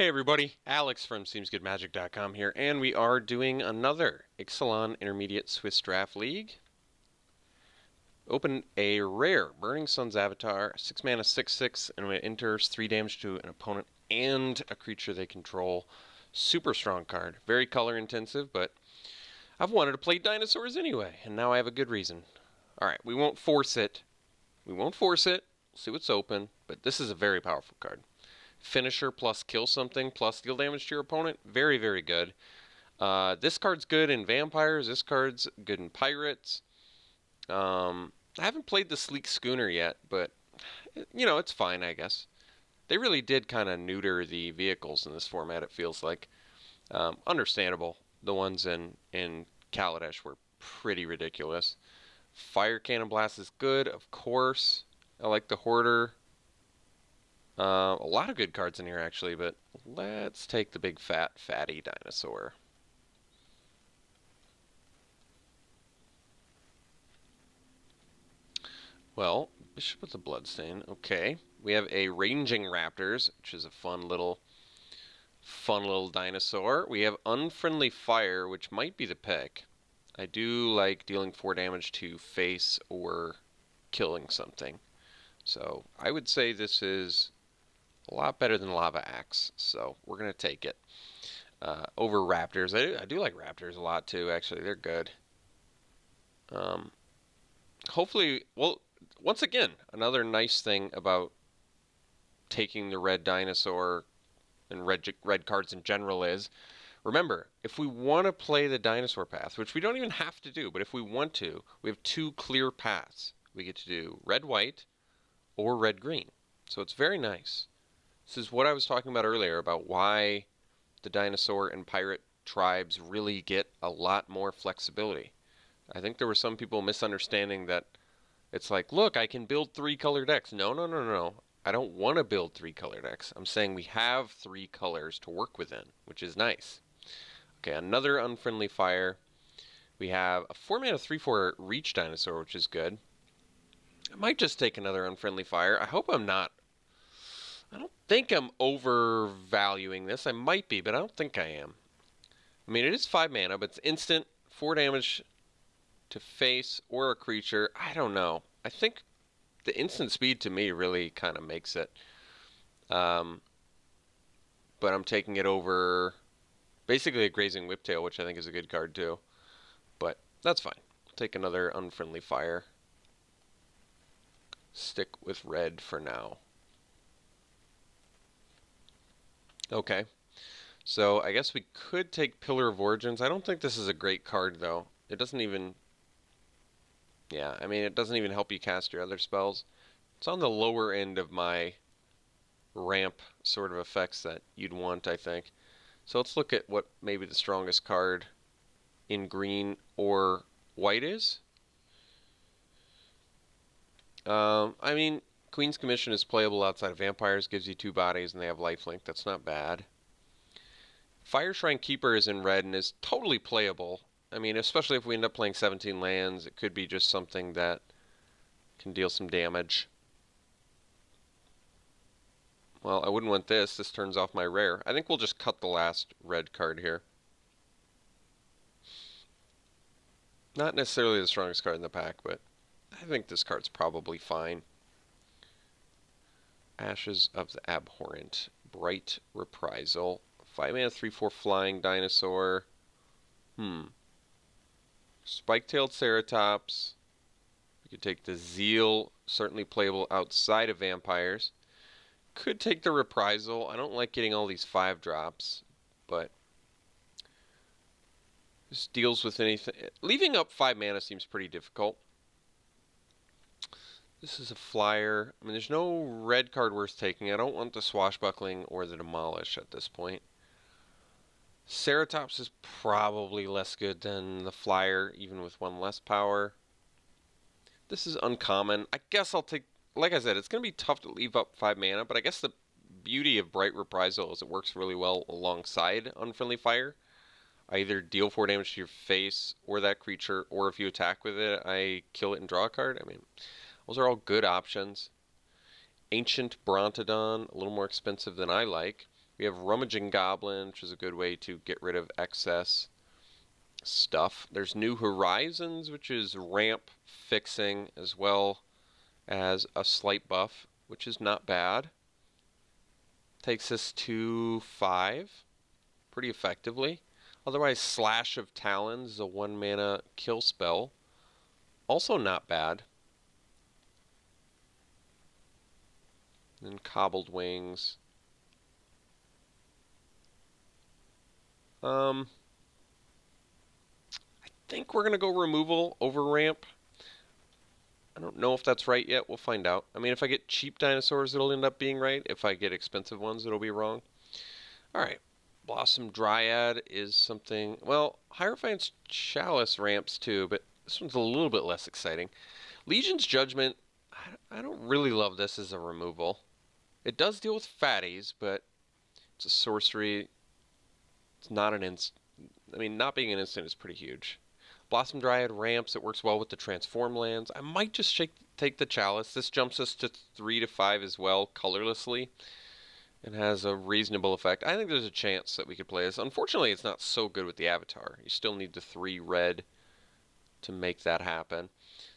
Hey everybody, Alex from SeemsGoodMagic.com here, and we are doing another Ixalan Intermediate Swiss Draft League. Open a rare Burning Sun's Avatar, 6 mana, 6/6, and when it enters, 3 damage to an opponent and a creature they control. Super strong card, very color intensive, but I've wanted to play dinosaurs anyway, and now I have a good reason. Alright, we won't force it. We'll see what's open, but this is a very powerful card. Finisher plus kill something plus deal damage to your opponent. Very, very good. This card's good in vampires. This card's good in pirates. I haven't played the Sleek Schooner yet, but, you know, it's fine, I guess. They really did kind of neuter the vehicles in this format, it feels like. Understandable. The ones in Kaladesh were pretty ridiculous. Fire Cannon Blast is good, of course. I like the Hoarder. A lot of good cards in here, actually, but let's take the big fatty dinosaur. Well, Bishop with the Bloodstain. Okay. We have a Ranging Raptors, which is a fun little dinosaur. We have Unfriendly Fire, which might be the pick. I do like dealing 4 damage to face or killing something. So I would say this is a lot better than Lava Axe, so we're going to take it over Raptors. I do like Raptors a lot, too, actually. They're good. Hopefully, well, once again, another nice thing about taking the red dinosaur and red cards in general is, remember, if we want to play the dinosaur path, which we don't even have to do, but if we want to, we have 2 clear paths. We get to do red-white or red-green, so it's very nice. This is what I was talking about earlier, about why the dinosaur and pirate tribes really get a lot more flexibility. I think there were some people misunderstanding that it's like, look, I can build 3-color decks. No. I don't want to build 3-color decks. I'm saying we have 3 colors to work within, which is nice. Okay, another Unfriendly Fire. We have a 4 mana 3/4 Reach Dinosaur, which is good. I might just take another Unfriendly Fire. I hope I'm not. I don't think I'm overvaluing this. I might be, but I don't think I am. I mean, it is 5 mana, but it's instant, 4 damage to face or a creature. I don't know. I think the instant speed to me really kind of makes it. But I'm taking it over basically a Grazing Whiptail, which I think is a good card too. But that's fine. I'll take another Unfriendly Fire. Stick with red for now. Okay, so I guess we could take Pillar of Origins. I don't think this is a great card, though. It doesn't even... Yeah, I mean, it doesn't even help you cast your other spells. It's on the lower end of my ramp sort of effects that you'd want, I think. So let's look at what maybe the strongest card in green or white is. I mean... Queen's Commission is playable outside of vampires, gives you 2 bodies, and they have lifelink. That's not bad. Fire Shrine Keeper is in red and is totally playable. I mean, especially if we end up playing 17 lands, it could be just something that can deal some damage. Well, I wouldn't want this. This turns off my rare. I think we'll just cut the last red card here. Not necessarily the strongest card in the pack, but I think this card's probably fine. Ashes of the Abhorrent, Bright Reprisal, 5 mana 3/4 Flying Dinosaur. Spike-tailed Ceratops. We could take the Zeal, certainly playable outside of vampires. Could take the Reprisal. I don't like getting all these 5-drops, but this deals with anything. Leaving up 5 mana seems pretty difficult. This is a flyer. I mean, there's no red card worth taking. I don't want the Swashbuckling or the Demolish at this point. Ceratops is probably less good than the flyer, even with 1 less power. This is uncommon. I guess I'll take... Like I said, it's going to be tough to leave up 5 mana, but I guess the beauty of Bright Reprisal is it works really well alongside Unfriendly Fire. I either deal 4 damage to your face or that creature, or if you attack with it, I kill it and draw a card. I mean... Those are all good options. Ancient Brontodon, a little more expensive than I like. We have Rummaging Goblin, which is a good way to get rid of excess stuff. There's New Horizons, which is ramp fixing as well as a slight buff, which is not bad. Takes us to 5 pretty effectively. Otherwise, Slash of Talons is a 1-mana kill spell. Also not bad. And Cobbled Wings. I think we're going to go removal over ramp. I don't know if that's right yet. We'll find out. I mean, if I get cheap dinosaurs, it'll end up being right. If I get expensive ones, it'll be wrong. All right. Blossom Dryad is something... Well, Hierophant's Chalice ramps too, but this one's a little bit less exciting. Legion's Judgment, I don't really love this as a removal. It does deal with fatties, but it's a sorcery. It's not an instant. I mean, not being an instant is pretty huge. Blossom Dryad ramps. It works well with the transform lands. I might just take the Chalice. This jumps us to 3 to 5 as well, colorlessly, and has a reasonable effect. I think there's a chance that we could play this. Unfortunately, it's not so good with the Avatar. You still need the 3 red to make that happen.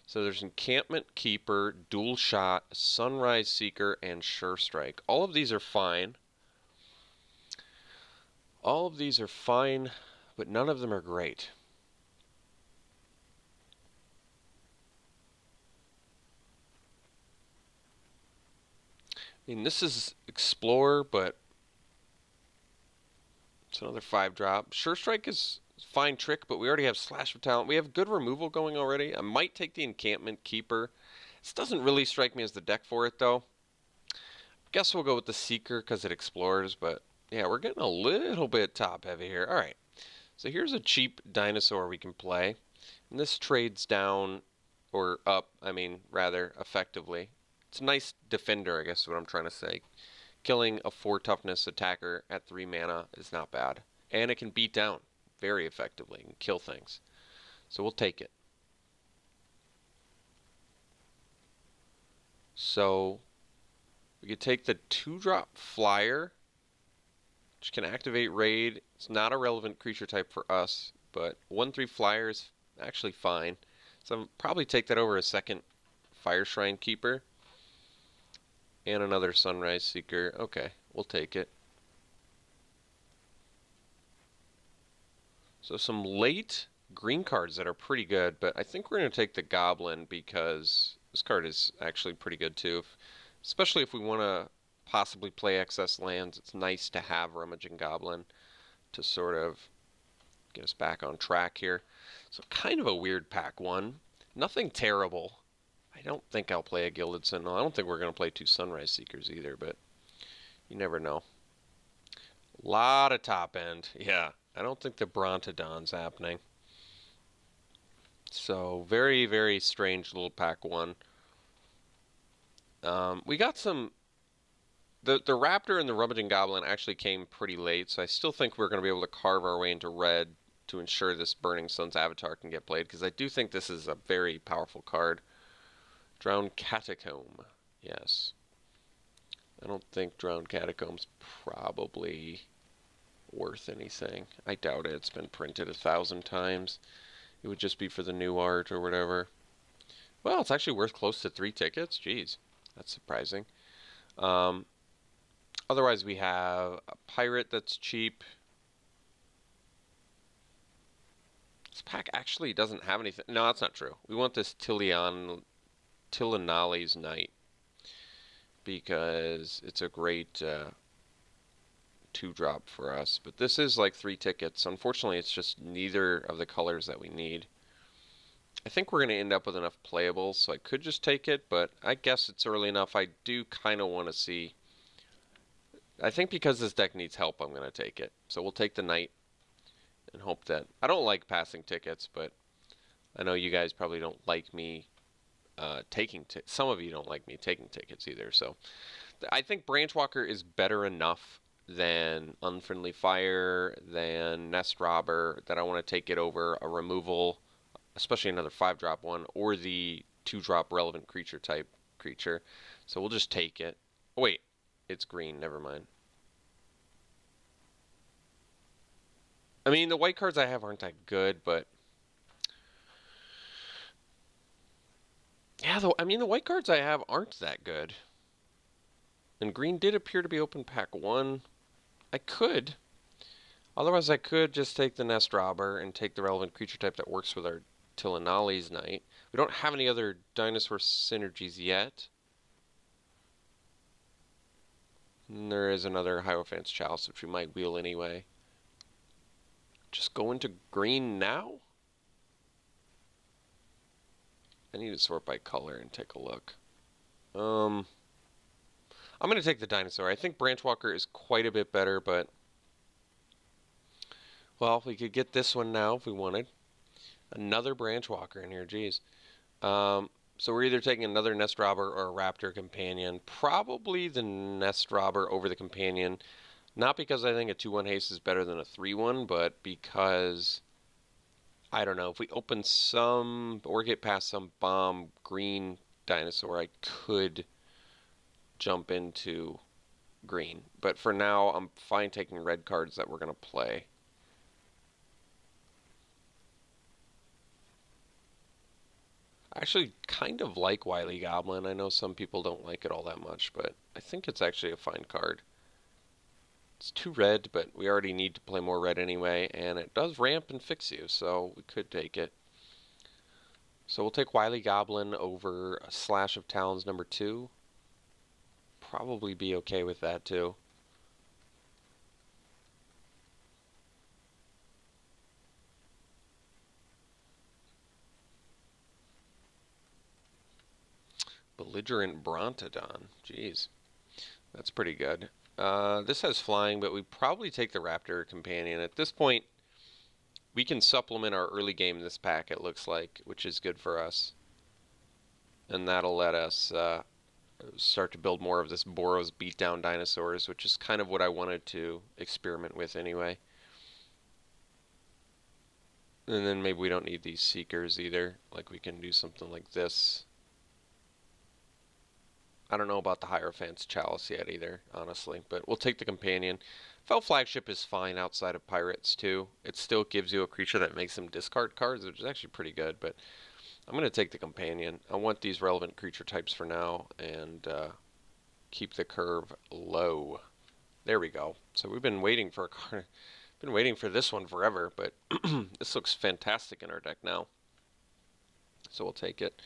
So there's Encampment Keeper, Dual Shot, Sunrise Seeker, and Sure Strike. All of these are fine. All of these are fine, but none of them are great. I mean, this is Explore, but it's another 5-drop. Sure Strike is a fine trick, but we already have Slash of Talent. We have good removal going already. I might take the Encampment Keeper. This doesn't really strike me as the deck for it, though. Guess we'll go with the Seeker because it explores, but yeah, we're getting a little bit top-heavy here. All right, so here's a cheap dinosaur we can play. And this trades down, or up, I mean, rather, effectively. It's a nice defender, I guess is what I'm trying to say. Killing a 4 toughness attacker at 3 mana is not bad. And it can beat down very effectively and kill things. So we'll take it. So we could take the 2-drop Flyer, which can activate Raid. It's not a relevant creature type for us, but 1/3 Flyer is actually fine. So I'll probably take that over a second Fire Shrine Keeper. And another Sunrise Seeker. Okay, we'll take it. So some late green cards that are pretty good, but I think we're going to take the Goblin because this card is actually pretty good too. Especially if we want to possibly play excess lands, it's nice to have Rummaging Goblin to sort of get us back on track here. So kind of a weird pack one. Nothing terrible. I don't think I'll play a Gilded Sentinel. I don't think we're going to play 2 Sunrise Seekers either, but you never know. A lot of top end. Yeah, I don't think the Brontodon's happening. So very, very strange little pack one. We got some... The Raptor and the Rummaging Goblin actually came pretty late, so I still think we're going to be able to carve our way into red to ensure this Burning Sun's Avatar can get played, because I do think this is a very powerful card. Drowned Catacomb. Yes. I don't think Drowned Catacomb's probably worth anything. I doubt it. It's been printed 1,000 times. It would just be for the new art or whatever. Well, it's actually worth close to 3 tickets. Jeez. That's surprising. Otherwise, we have a Pirate that's cheap. This pack actually doesn't have anything. No, that's not true. We want this Tillanali's Knight because it's a great 2-drop for us. But this is like 3 tickets. Unfortunately, it's just neither of the colors that we need. I think we're going to end up with enough playables, so I could just take it, but I guess it's early enough. I do kind of want to see... I think because this deck needs help, I'm going to take it. So we'll take the Knight and hope that... I don't like passing tickets, but I know you guys probably don't like me some of you don't like me taking tickets either, so I think Branchwalker is better enough than Unfriendly Fire, than Nest Robber, that I want to take it over a removal, especially another 5-drop one, or the 2-drop relevant creature type creature. So we'll just take it. Oh, wait, it's green, never mind. I mean, the white cards I have aren't that good, but yeah, I mean, the white cards I have aren't that good. And green did appear to be open pack 1. I could. Otherwise, I could just take the Nest Robber and take the relevant creature type that works with our Tillinali's Knight. We don't have any other dinosaur synergies yet. And there is another Hierophant's Chalice, which we might wheel anyway. Just go into green now? I need to sort by color and take a look. I'm going to take the dinosaur. I think Branchwalker is quite a bit better, but... Well, we could get this one now if we wanted. Another Branchwalker in here, geez. So we're either taking another Nest Robber or a Raptor Companion. Probably the Nest Robber over the Companion. Not because I think a 2-1 haste is better than a 3-1, but because... I don't know, if we open some, or get past some bomb green dinosaur, I could jump into green. But for now, I'm fine taking red cards that we're going to play. I actually kind of like Wily Goblin. I know some people don't like it all that much, but I think it's actually a fine card. It's 2 red, but we already need to play more red anyway, and it does ramp and fix you, so we could take it. So we'll take Wily Goblin over a Slash of Talons number 2. Probably be okay with that too. Belligerent Brontodon. Jeez. That's pretty good. This has flying, but we probably take the Raptor Companion. At this point, we can supplement our early game in this pack, it looks like, which is good for us. And that'll let us start to build more of this Boros beatdown dinosaurs, which is kind of what I wanted to experiment with anyway. And then maybe we don't need these Seekers either. Like we can do something like this. I don't know about the Hierophant's Chalice yet either, honestly, but we'll take the Companion. Fel Flagship is fine outside of Pirates too. It still gives you a creature that makes them discard cards, which is actually pretty good, but I'm going to take the Companion. I want these relevant creature types for now and keep the curve low. There we go. So we've been waiting for a card. Been waiting for this one forever, but this looks fantastic in our deck now. So we'll take it.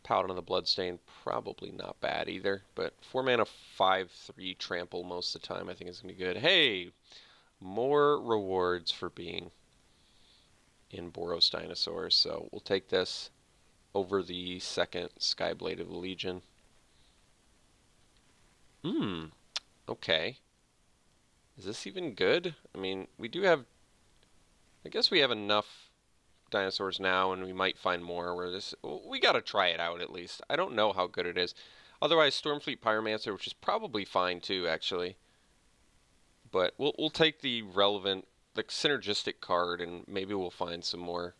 Paladin of the Bloodstain, probably not bad either, but 4 mana 5/3 trample most of the time I think is going to be good. Hey, more rewards for being in Boros Dinosaurs, so we'll take this over the second Skyblade of the Legion. Okay. Is this even good? I mean, we do have... I guess we have enough dinosaurs now, and we might find more where this... We gotta try it out, at least. I don't know how good it is. Otherwise, Stormfleet Pyromancer, which is probably fine, too, actually. But we'll take the relevant, the synergistic card, and maybe we'll find some more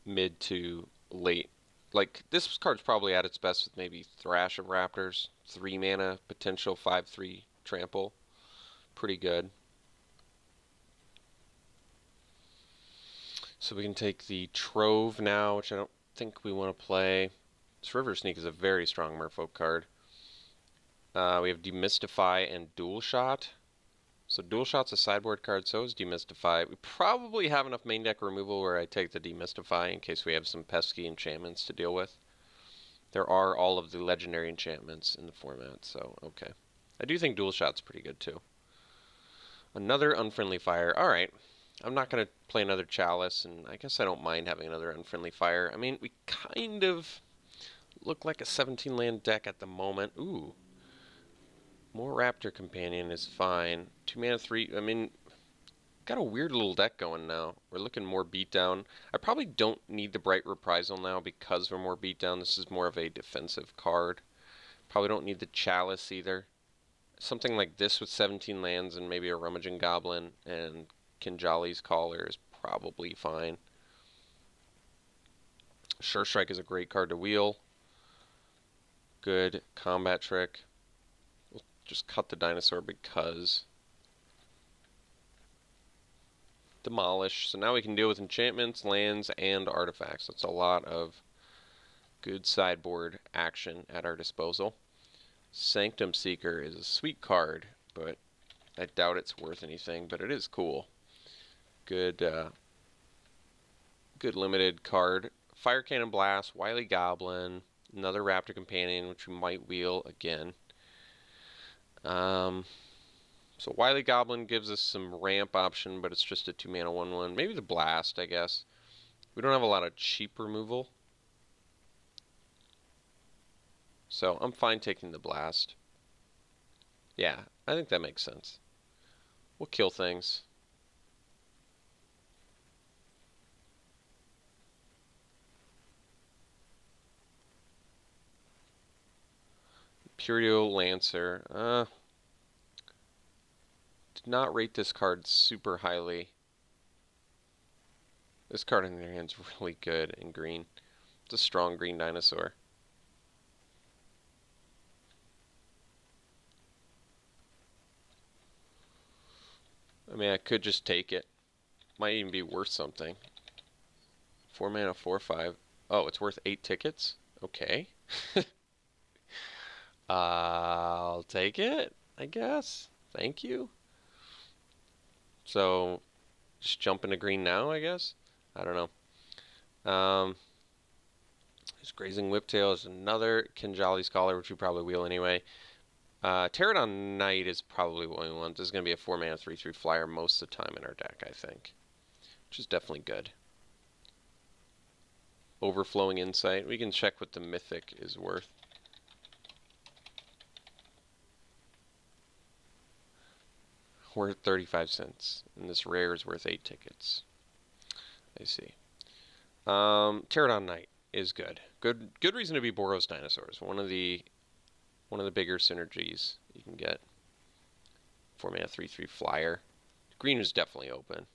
mid to late. Like, this card's probably at its best with maybe Thrash of Raptors. 3 mana, potential 5/3 trample. Pretty good. So we can take the Trove now, which I don't think we want to play. This River Sneak is a very strong Merfolk card. We have Demystify and Dual Shot. So Dual Shot's a sideboard card, so is Demystify. We probably have enough main deck removal where I take the Demystify in case we have some pesky enchantments to deal with. There are all of the legendary enchantments in the format, so okay. I do think Dual Shot's pretty good too. Another Unfriendly Fire. Alright. I'm not going to play another Chalice, and I guess I don't mind having another Unfriendly Fire. I mean, we kind of look like a 17-land deck at the moment. Ooh. More Raptor Companion is fine. 2 mana 3. I mean, got a weird little deck going now. We're looking more beatdown. I probably don't need the Bright Reprisal now because we're more beatdown. This is more of a defensive card. Probably don't need the Chalice either. Something like this with 17 lands and maybe a Rummaging Goblin and Kinjali's Caller is probably fine. Sure Strike is a great card to wheel. Good combat trick. We'll just cut the dinosaur because demolish. So now we can deal with enchantments, lands, and artifacts. That's a lot of good sideboard action at our disposal. Sanctum Seeker is a sweet card, but I doubt it's worth anything, but it is cool. Good good limited card. Fire Cannon Blast, Wily Goblin, another Raptor Companion, which we might wheel again. So Wily Goblin gives us some ramp option, but it's just a 2-mana 1/1. Maybe the Blast, I guess. We don't have a lot of cheap removal. So I'm fine taking the Blast. Yeah, I think that makes sense. We'll kill things. Imperial Lancer. Did not rate this card super highly. This card in their hand's really good in green. It's a strong green dinosaur. I mean, I could just take it. Might even be worth something. 4 mana, 4/5. Oh, it's worth 8 tickets? Okay. I'll take it, I guess. Thank you. So, just jump into green now, I guess? I don't know. There's Grazing Whiptail is another Kinjali Scholar, which we probably wheel anyway. Pterodon Knight is probably what we want. This is going to be a 4 mana 3/3 flyer most of the time in our deck, I think. Which is definitely good. Overflowing Insight. We can check what the Mythic is worth. Worth 35 cents. And this rare is worth 8 tickets. I see. Pterodon Knight is good. Good reason to be Boros Dinosaurs. One of the bigger synergies you can get. 4 mana 3/3 flyer. Green is definitely open.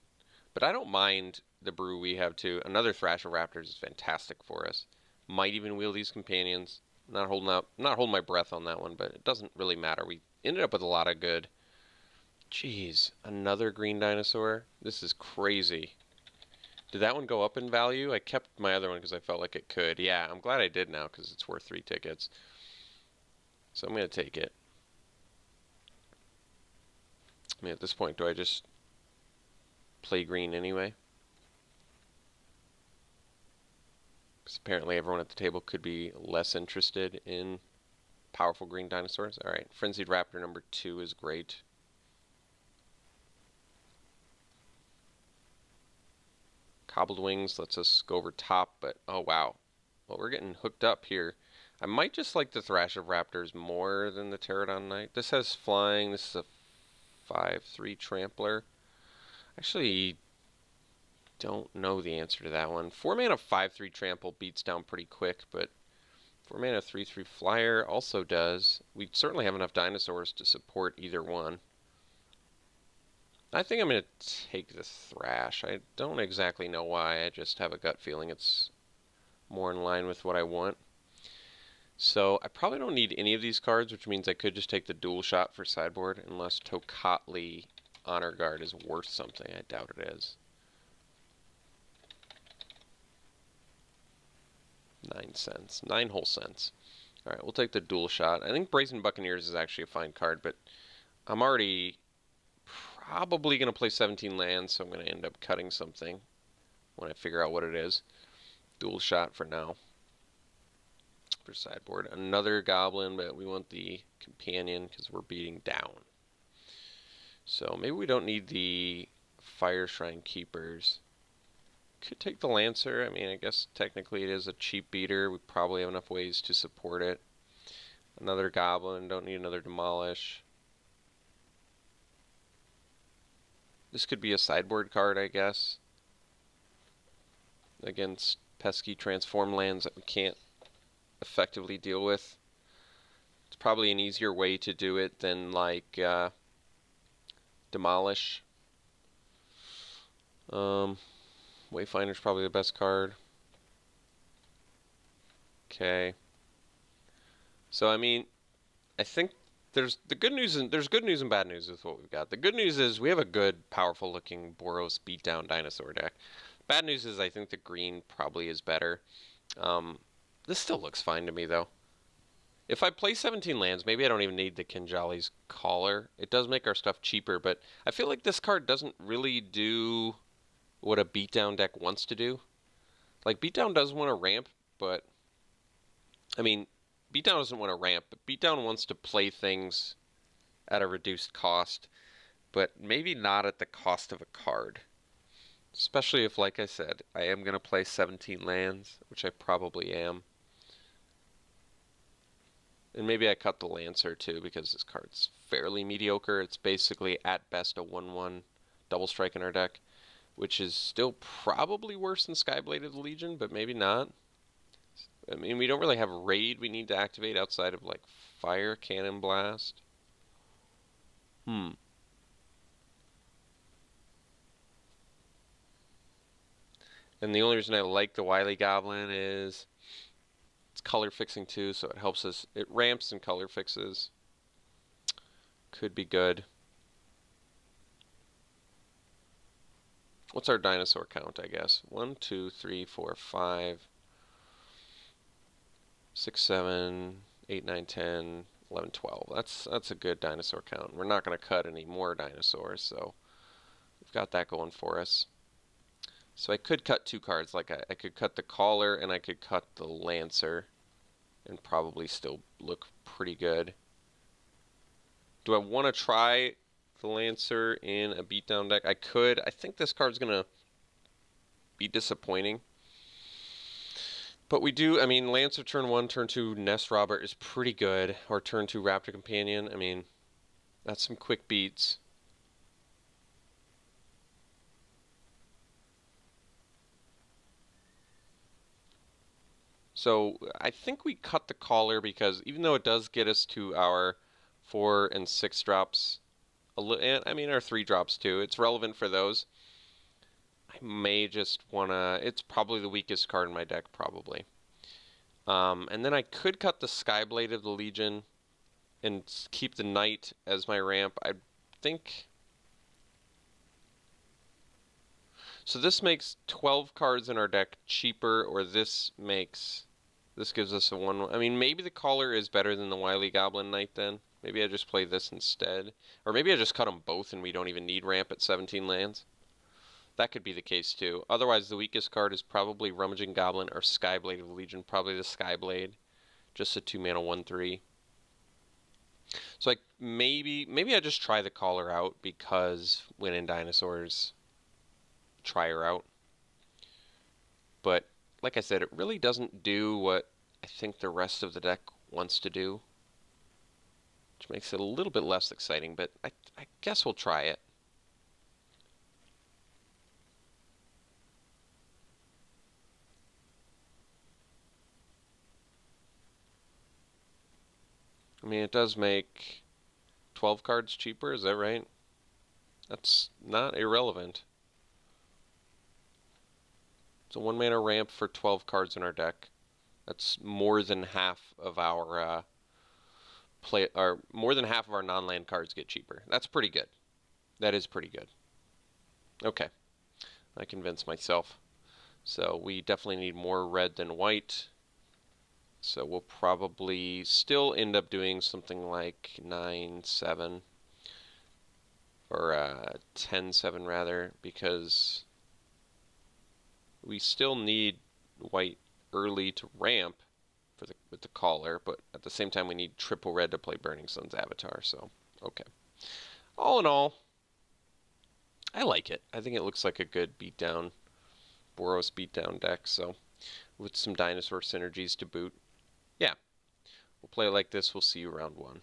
But I don't mind the brew we have too. Another Thrasher Raptors is fantastic for us. Might even wheel these companions. Not holding my breath on that one, but it doesn't really matter. We ended up with a lot of good. Jeez, another green dinosaur? This is crazy. Did that one go up in value? I kept my other one because I felt like it could. Yeah, I'm glad I did now because it's worth 3 tickets. So I'm going to take it. I mean, at this point, do I just play green anyway? Because apparently everyone at the table could be less interested in powerful green dinosaurs. Alright, Frenzied Raptor number 2 is great. Cobbled Wings lets us go over top, but oh wow. Well, we're getting hooked up here. I might just like the Thrasher Raptors more than the Pterodon Knight. This has flying. This is a 5/3 Trampler. Actually, don't know the answer to that one. 4 mana 5/3 Trample beats down pretty quick, but 4 mana 3/3 Flyer also does. We certainly have enough dinosaurs to support either one. I think I'm going to take the Thrash. I don't exactly know why. I just have a gut feeling it's more in line with what I want. So I probably don't need any of these cards, which means I could just take the dual shot for sideboard, unless Tocatli Honor Guard is worth something. I doubt it is. 9 cents. 9 whole cents. Alright, we'll take the dual shot. I think Brazen Buccaneers is actually a fine card, but I'm already probably going to play 17 lands, so I'm going to end up cutting something when I figure out what it is. Dual shot for now. For sideboard. Another goblin, but we want the companion because we're beating down. So maybe we don't need the Fire Shrine Keepers. Could take the Lancer. I mean, I guess technically it is a cheap beater. We probably have enough ways to support it. Another goblin. Don't need another Demolish. This could be a sideboard card, I guess. Against pesky transform lands that we can't effectively deal with. It's probably an easier way to do it than like Demolish. Wayfinder's probably the best card. Okay. So I mean, I think there's the good news and there's good news and bad news with what we've got. The good news is we have a good, powerful looking Boros beatdown dinosaur deck. Bad news is I think the green probably is better. This still looks fine to me though. If I play 17 lands, maybe I don't even need the Kinjali's Collar. It does make our stuff cheaper, but I feel like this card doesn't really do what a beatdown deck wants to do. Like, beatdown does want to ramp, but I mean, beatdown doesn't want to ramp, but beatdown wants to play things at a reduced cost, but maybe not at the cost of a card. Especially if, like I said, I am going to play 17 lands, which I probably am. And maybe I cut the Lancer too, because this card's fairly mediocre. It's basically, at best, a 1/1 double strike in our deck, which is still probably worse than Skyblade of the Legion, but maybe not. I mean, we don't really have Raid we need to activate outside of, like, Fire Cannon Blast. And the only reason I like the Wily Goblin is it's color fixing too, so it helps us. It ramps and color fixes. Could be good. What's our dinosaur count, I guess? 1, 2, 3, 4, 5, 6, 7, 8, 9, 10, 11, 12. That's a good dinosaur count. We're not going to cut any more dinosaurs, so we've got that going for us. So I could cut 2 cards. Like I could cut the Collar and I could cut the Lancer and probably still look pretty good. Do I want to try the Lancer in a beatdown deck? I could. I think this card's going to be disappointing. But we do, I mean, Lancer turn 1, turn 2, Nest Robber is pretty good. Or turn 2, Raptor Companion. I mean, that's some quick beats. So I think we cut the Collar because even though it does get us to our 4 and 6 drops, and I mean our 3 drops too, it's relevant for those. I may just wanna, it's probably the weakest card in my deck, probably. And then I could cut the Skyblade of the Legion and keep the Knight as my ramp. I think... So this makes 12 cards in our deck cheaper, or this gives us a 1... I mean, maybe the Collar is better than the Wily Goblin Knight then. Maybe I just play this instead. Or maybe I just cut them both and we don't even need ramp at 17 lands. That could be the case too. Otherwise, the weakest card is probably Rummaging Goblin or Skyblade of the Legion. Probably the Skyblade. Just a 2-mana 1/3. So like maybe I just try the Collar out because when in Dinosaurs, try her out. But like I said, it really doesn't do what I think the rest of the deck wants to do, which makes it a little bit less exciting, but I guess we'll try it. I mean, it does make 12 cards cheaper, is that right? That's not irrelevant. It's a 1-mana ramp for 12 cards in our deck. That's more than half of our more than half of our non-land cards get cheaper. That's pretty good. That is pretty good. Okay, I convinced myself. So we definitely need more red than white. So we'll probably still end up doing something like 9-7 or 10-7 rather, because we still need white early to ramp with the Collar, but at the same time we need triple red to play Burning Sun's Avatar, so okay. All in all, I like it. I think it looks like a good beatdown, Boros beatdown deck, so with some dinosaur synergies to boot. Yeah, we'll play it like this. We'll see you round 1.